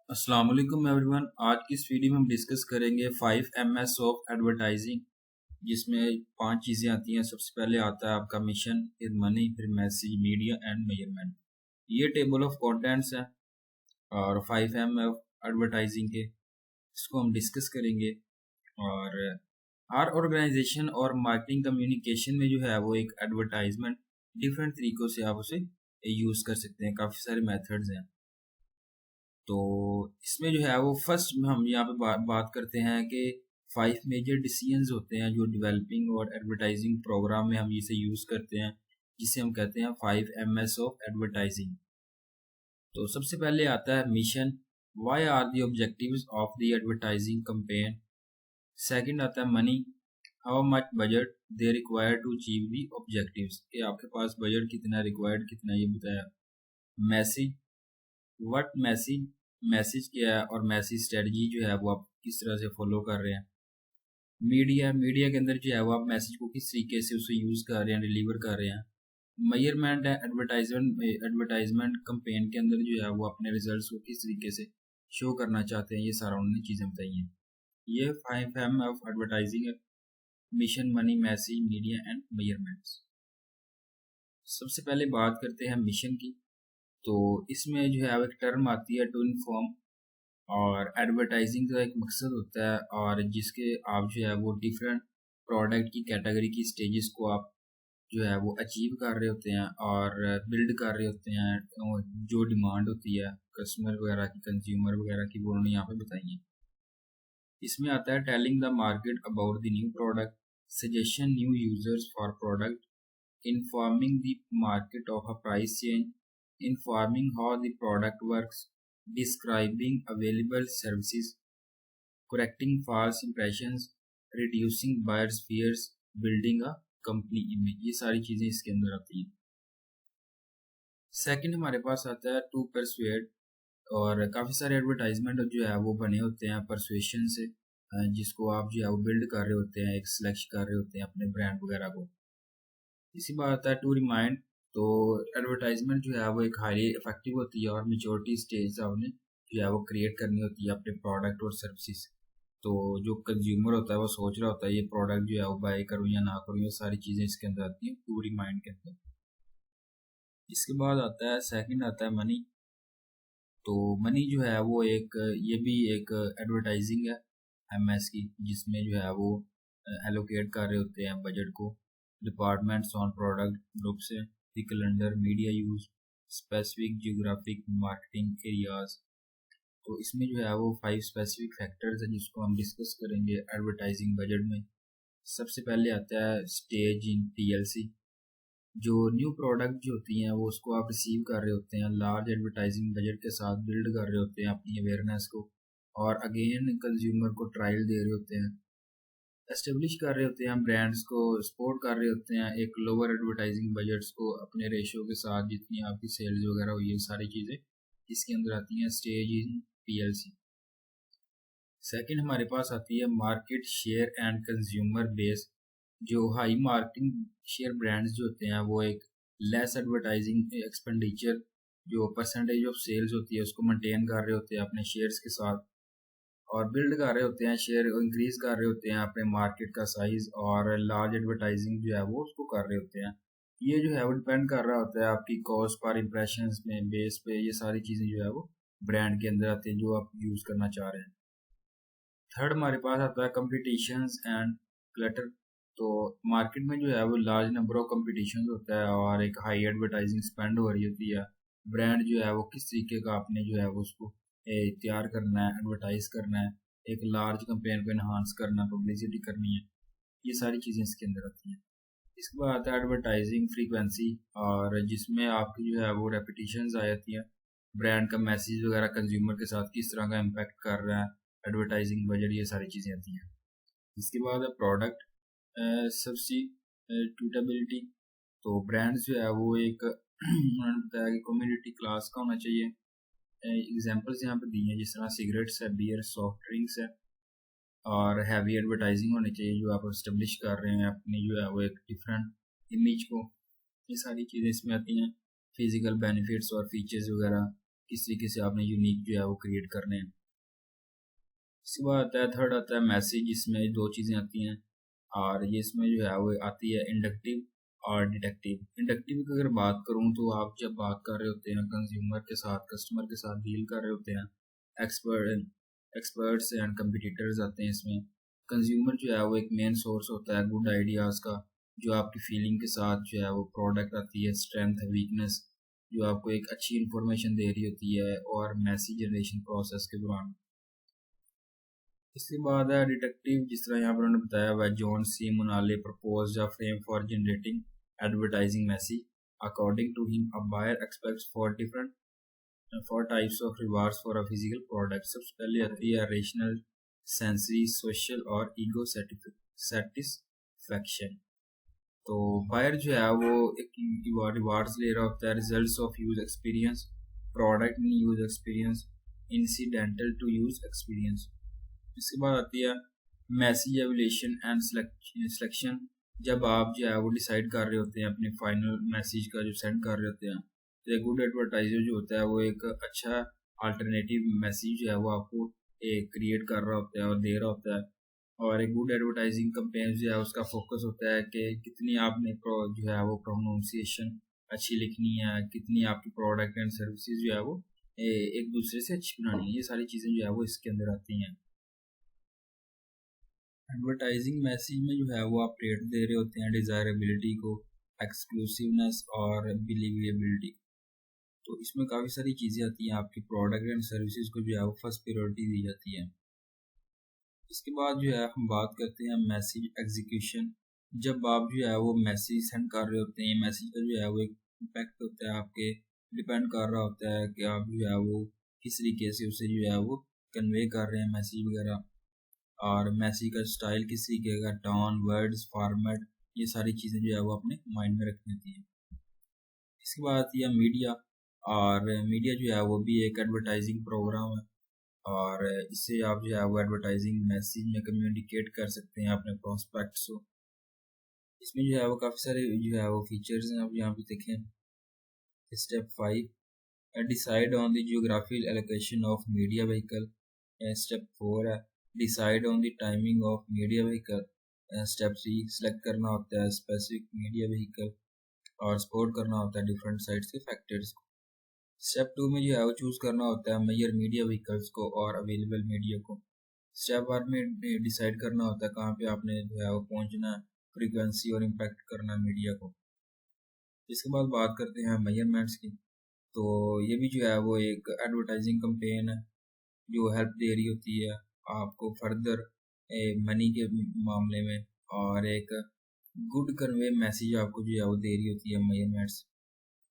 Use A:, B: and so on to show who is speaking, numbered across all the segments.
A: अस्सलाम वालेकुम एवरीवन। आज की इस वीडियो में हम डिस्कस करेंगे 5 MS ऑफ एडवर्टाइजिंग, जिसमें 5 चीज़ें आती हैं। सबसे पहले आता है आपका मिशन, फिर मनी, फिर मैसेज, मीडिया एंड मेजरमेंट। ये टेबल ऑफ कंटेंट्स है और 5M ऑफ एडवर्टाइजिंग के, इसको हम डिस्कस करेंगे। और हर ऑर्गेनाइजेशन और मार्केटिंग कम्युनिकेशन में जो है वो एक एडवर्टाइजमेंट डिफरेंट तरीक़ों से आप उसे यूज़ कर सकते हैं। काफ़ी सारे मेथड्स हैं। तो इसमें जो है वो फर्स्ट हम यहाँ पे बात करते हैं कि 5 मेजर डिसीजंस होते हैं जो डेवलपिंग और एडवर्टाइजिंग प्रोग्राम में हम इसे यूज़ करते हैं, जिसे हम कहते हैं 5 MS ऑफ एडवर्टाइजिंग। तो सबसे पहले आता है mission, why are the objectives of the advertising campaign. Second आता है money, how much budget they require to achieve the objectives, कि आपके पास बजट कितना रिक्वायर्ड कितना, ये बताया। मैसेज, व्हाट मैसेज, मैसेज क्या है और मैसेज स्ट्रेटजी जो है वो आप किस तरह से फॉलो कर रहे हैं। मीडिया, मीडिया के अंदर जो है वो आप मैसेज को किस तरीके से उसे यूज़ कर रहे हैं, डिलीवर कर रहे हैं। मेजरमेंट है, एडवर्टाइजमेंट कंपेन के अंदर जो है वो अपने रिजल्ट्स को किस तरीके से शो करना चाहते हैं, ये सारा उन्होंने चीज़ें बताई हैं। ये 5M ऑफ एडवर्टाइजिंग है, mission, money, message, media and measurements. सबसे पहले बात करते हैं मिशन की। तो इसमें जो है एक टर्म आती है टू इन्फॉर्म, और एडवर्टाइजिंग का एक मकसद होता है और जिसके आप जो है वो डिफरेंट प्रोडक्ट की कैटेगरी की स्टेजेस को आप जो है वो अचीव कर रहे होते हैं और बिल्ड कर रहे होते हैं। और जो डिमांड होती है कस्टमर वगैरह की, कंज्यूमर वगैरह की, वो उन्होंने यहाँ पे बताई है। इसमें आता है telling the market about the new product, suggestion new users for product, informing the market of a price change, informing how the product works, describing available services, correcting false impressions, reducing buyers' fears, building a company image। ये सारी चीज़ें इसके अंदर आती हैं। Second हमारे पास आता है टू परसुएड, और काफ़ी सारे एडवर्टाइजमेंट जो है वो बने होते हैं परसुएशन से, जिसको आप जो है वो बिल्ड कर रहे होते हैं, एक सिलेक्ट कर रहे होते हैं अपने ब्रांड वगैरह को। इसी बात आता है टू रिमाइंड। तो एडवर्टाइजमेंट जो है वो एक हाईली इफेक्टिव होती है और मेच्योरिटी स्टेज आपने जो है वो क्रिएट करनी होती है अपने प्रोडक्ट और सर्विसेज। तो जो कंज्यूमर होता है वो सोच रहा होता है ये प्रोडक्ट जो है वो बाय करूँ या ना करूँ, ये सारी चीज़ें इसके अंदर आती हैं टू रिमाइंड के अंदर। इसके बाद आता है सेकंड आता है मनी। तो मनी जो है वो एक, ये भी एक एडवर्टाइजिंग है MS की, जिसमें जो है वो एलोकेट कर रहे होते हैं बजट को डिपार्टमेंट्स ऑन प्रोडक्ट ग्रुप से, the calendar, media use, specific geographic marketing areas. तो इसमें जो है वो 5 स्पेसिफिक फैक्टर्स हैं जिसको हम डिस्कस करेंगे एडवर्टाइजिंग बजट में। सबसे पहले आता है स्टेज इन TLC। जो न्यू प्रोडक्ट जो होती हैं वो उसको आप रिसीव कर रहे होते हैं, लार्ज एडवर्टाइजिंग बजट के साथ बिल्ड कर रहे होते हैं अपनी अवेयरनेस को, और अगेन कंज्यूमर को ट्रायल दे रहे होते हैं, एस्टेब्लिश कर रहे होते हैं, ब्रांड्स को सपोर्ट कर रहे होते हैं एक लोअर एडवर्टाइजिंग बजट्स को अपने रेशियो के साथ, जितनी आपकी सेल्स वगैरह हुई है, सारी चीज़ें इसके अंदर आती हैं स्टेज इन TLC। सेकंड हमारे पास आती है market share and consumer base. जो हाई मार्केटिंग शेयर ब्रांड्स जो होते हैं वो एक लेस एडवर्टाइजिंग एक्सपेंडिचर, जो परसेंटेज ऑफ सेल्स होती है उसको मेंटेन कर रहे होते हैं अपने शेयर्स के साथ, और बिल्ड कर रहे होते हैं, शेयर इंक्रीज कर रहे होते हैं अपने मार्केट का साइज, और लार्ज एडवर्टाइजिंग जो है वो उसको कर रहे होते हैं। ये जो है वो डिपेंड कर रहा होता है आपकी कॉस्ट पर इम्प्रेशन में, बेस पे, ये सारी चीज़ें जो है वो ब्रांड के अंदर आती हैं जो आप यूज़ करना चाह रहे हैं। थर्ड हमारे पास आता है कंपटीशंस एंड क्लटर। तो मार्केट में जो है वो लार्ज नंबर ऑफ कंपटीशन होता है और एक हाई एडवर्टाइजिंग स्पेंड हो रही होती है। ब्रांड जो है वो किस तरीके का आपने जो है वो उसको तैयार करना है, एडवर्टाइज करना है, एक लार्ज कंपेन को इन्हांस करना, पब्लिसिटी करनी है, ये सारी चीज़ें इसके अंदर आती हैं। इसके बाद आता है एडवर्टाइजिंग फ्रीक्वेंसी, और जिसमें आपकी जो है वो रेपिटेशंस आ जाती हैं, ब्रांड का मैसेज वगैरह कंज्यूमर के साथ किस तरह का इम्पैक्ट कर रहा है, एडवर्टाइजिंग बजट, ये सारी चीज़ें आती हैं। इसके बाद है प्रोडक्ट सब्स्टिट्यूटेबिलिटी। तो ब्रांड्स जो है वो एक उन्होंने बताया कि कम्युनिटी क्लास का होना चाहिए। एग्जांपल्स यहाँ पे दिए हैं, जिस तरह सिगरेट्स है, बियर, सॉफ्ट ड्रिंक्स है, और हैवी एडवर्टाइजिंग होनी चाहिए जो आप इस्टेब्लिश कर रहे हैं अपनी जो है वो एक डिफरेंट इमेज को, ये सारी चीज़ें इसमें आती हैं। फिजिकल बेनिफिट्स और फीचर्स वगैरह, किस तरीके से आपने यूनिक जो है वो क्रिएट करने हैं। इसके बाद आता है थर्ड आता है मैसेज, इसमें दो चीज़ें आती हैं और ये इसमें जो है वो आती है इंडक्टिव और डिडक्टिव। इंडक्टिव की अगर बात करूँ तो आप जब बात कर रहे होते हैं कंज्यूमर के साथ, कस्टमर के साथ डील कर रहे होते हैं, एक्सपर्ट्स एंड कंपटीटर्स आते हैं इसमें। कंज्यूमर जो है वो एक मेन सोर्स होता है गुड आइडियाज़ का, जो आपकी फीलिंग के साथ जो है वो प्रोडक्ट आती है, स्ट्रेंथ वीकनेस, जो आपको एक अच्छी इंफॉर्मेशन दे रही होती है और मैसेज जनरेशन प्रोसेस के दौरान। इसके बाद है डिटेक्टिव, जिस तरह यहाँ पर उन्होंने बताया हुआ, John C Maloney propose a frame for generating advertising message. According to him a buyer expects for different four types of rewards for a physical product. सबसे पहले आती है रेशनल, सेंसरी, सोशल और ईगो सेटिस्फैक्शन। तो buyer जो है वो एक रिवार्ड्स ले रहा होता है, results of use experience, product in use experience, incidental to use experience. इसके बाद आती है मैसेज एवल्यूशन एंड सिलेक्शन। जब आप जो है वो डिसाइड कर रहे होते हैं अपने फाइनल मैसेज का जो सेंड कर रहे होते हैं, तो एक गुड एडवर्टाइजर जो होता है वो एक अच्छा अल्टरनेटिव मैसेज जो है वो आपको एक क्रिएट कर रहा होता है और दे रहा होता है। और एक गुड एडवर्टाइजिंग कैंपेन जो है उसका फोकस होता है कि कितनी आपने जो है वो प्रोनाउंसिएशन अच्छी लिखनी है, कितनी आपकी प्रोडक्ट एंड सर्विसेज जो है वो एक दूसरे से अच्छी बनानी है। ये सारी चीज़ें जो है वो इसके अंदर आती हैं। एडवर्टाइजिंग मैसेज में जो है वो आप रेट दे रहे होते हैं डिज़ायरेबिलिटी को, एक्सक्लूसिवनेस और बिलीवेबिलिटी। तो इसमें काफ़ी सारी चीज़ें आती हैं, आपकी प्रोडक्ट एंड सर्विसेज को जो है वो फर्स्ट प्रायोरिटी दी जाती है। इसके बाद जो है हम बात करते हैं मैसेज एग्जीक्यूशन। जब आप जो है वो मैसेज सेंड कर रहे होते हैं, मैसेज का जो है वो एक इम्पैक्ट होता है आपके, डिपेंड कर रहा होता है कि आप जो है वो किस तरीके से उसे जो है वो कन्वे कर रहे हैं मैसेज वगैरह, और मैसेज का स्टाइल किस तरीके का, टोन, वर्ड्स, फॉर्मेट, ये सारी चीज़ें जो है वो अपने माइंड में रखनी होती है। इसके बाद आती है मीडिया, और मीडिया जो है वो भी एक एडवर्टाइजिंग प्रोग्राम है, और इससे आप जो है वो एडवर्टाइजिंग मैसेज में कम्युनिकेट कर सकते हैं अपने प्रोस्पेक्ट्स को। इसमें जो है वो काफ़ी सारे जो है वो फीचर्स हैं, आप यहाँ पे देखें। Step 5, decide on the geographical allocation of media vehicle. Step 4 है decide on the timing of media vehicle. Step 3, select करना होता है स्पेसिफिक मीडिया व्हीकल और सपोर्ट करना होता है डिफरेंट साइट्स के फैक्टर्स को। स्टेप 2 में जो है वो चूज़ करना होता है मेजर मीडिया व्हीकल्स को और अवेलेबल मीडिया को। स्टेप 1 में डिसाइड करना होता है कहाँ पे आपने जो है वो पहुँचना है, फ्रीक्वेंसी और इम्पैक्ट करना है मीडिया को। इसके बाद बात करते हैं मेजरमेंट्स की। तो ये भी जो है वो एक एडवर्टाइजिंग कैंपेन है जो हेल्प दे रही होती है आपको फर्दर मनी के मामले में, और एक गुड कन्वे मैसेज आपको जो है वो दे रही होती है मेजरमेंट्स।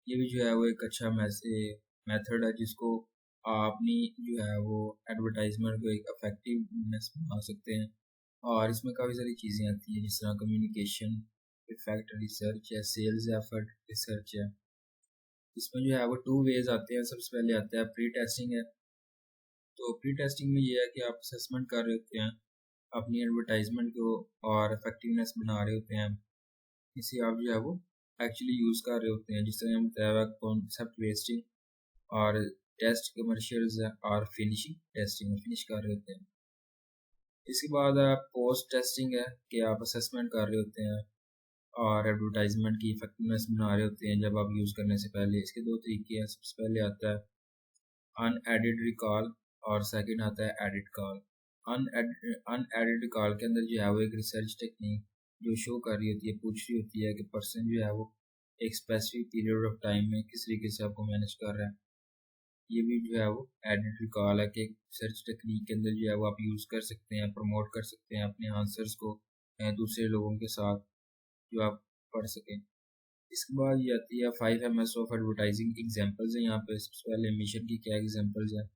A: ये भी जो है वो एक अच्छा मेथड है जिसको अपनी जो है वो एडवर्टाइजमेंट को एक इफेक्टिवनेस बना सकते हैं। और इसमें काफ़ी सारी चीज़ें आती हैं जिस तरह कम्युनिकेशन, इफेक्ट रिसर्च है, सेल्स एफर्ट रिसर्च है। इसमें जो है वो 2 वेज आते हैं। सबसे पहले आता है प्री टेस्टिंग है। तो प्री टेस्टिंग में ये है कि आप असेसमेंट कर रहे होते हैं अपनी एडवर्टाइजमेंट को और इफेक्टिवनेस बना रहे होते हैं, इसे आप जो है वो एक्चुअली यूज़ कर रहे होते हैं। जिस तरह हम बताया हुआ कॉन्सेप्ट वेस्टिंग और टेस्ट कमर्शियल्स है और फिनिशिंग टेस्टिंग फिनिश कर रहे होते हैं। इसके बाद पोस्ट टेस्टिंग है कि आप असेसमेंट कर रहे होते हैं और एडवर्टाइजमेंट की इफेक्टिवनेस बना रहे होते हैं जब आप यूज़ करने से पहले। इसके दो तरीके हैं। सबसे पहले आता है अनएडिड रिकॉल और सेकंड आता है एडिड कॉल। अनएडिड रिकॉल के अंदर जो है वो एक रिसर्च टेक्निक जो शो कर रही होती है, पूछ रही होती है कि पर्सन जो है वो एक स्पेसिफिक पीरियड ऑफ टाइम में किस तरीके से आपको मैनेज कर रहा है। ये भी जो है वो एडिड रिकॉल है कि एक सर्च टेक्निक के अंदर जो है वो आप यूज़ कर सकते हैं, प्रमोट कर सकते हैं अपने आंसर्स को दूसरे लोगों के साथ जो आप पढ़ सकें। इसके बाद ये आती है 5 Ms ऑफ एडवर्टाइजिंग एग्जांपल्स हैं। यहाँ पे सबसे पहले मिशन की क्या एग्जांपल्स हैं।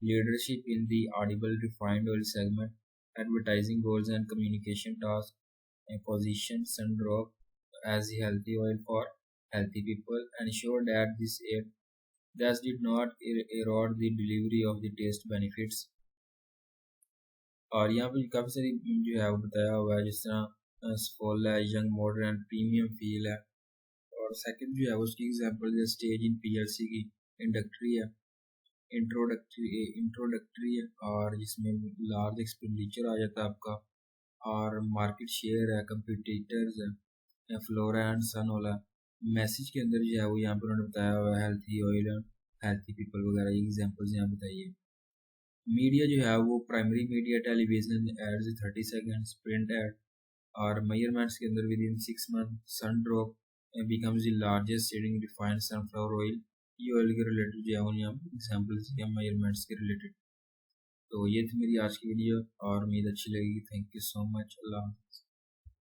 A: Leadership in the edible refined oil segment, advertising goals and communication task, position Sundrop as healthy oil for healthy people, ensure that this aid thus did not erode the delivery of the taste benefits। और यहाँ पे काफ़ी सारी जो है वो बताया हुआ है, जिस तरह स्फोल है, यंग मॉडर्न प्रीमियम फील है। और सेकंड जो है उसकी एग्जांपल है स्टेज इन पीएलसी की इंडक्ट्री है। इंट्रोडक्टरी है, और जिसमें लार्ज एक्सपेंडिचर आ जाता है आपका, और मार्केट शेयर है, कंपिटिटर्स है, फ्लोरा एंड सन वाला मैसेज के अंदर जो है वो यहाँ पर उन्होंने बताया हुआ है हेल्थी ऑयल, हेल्थी पीपल वगैरह, ये एग्जाम्पल्स यहाँ बताइए। मीडिया जो है वो primary media television ads 30 seconds, print ad, और मेजरमेंट्स के अंदर within 6 month Sundrop becomes the largest selling refined sunflower oil. ये ऑयल के रिलेटेड जो है वो यहाँ एग्जाम्पल्स या मेजरमेंट्स के रिलेटेड। तो ये थी मेरी आज की वीडियो, और उम्मीद अच्छी लगेगी। Thank you so much. अल्लाह हाफ़िज़।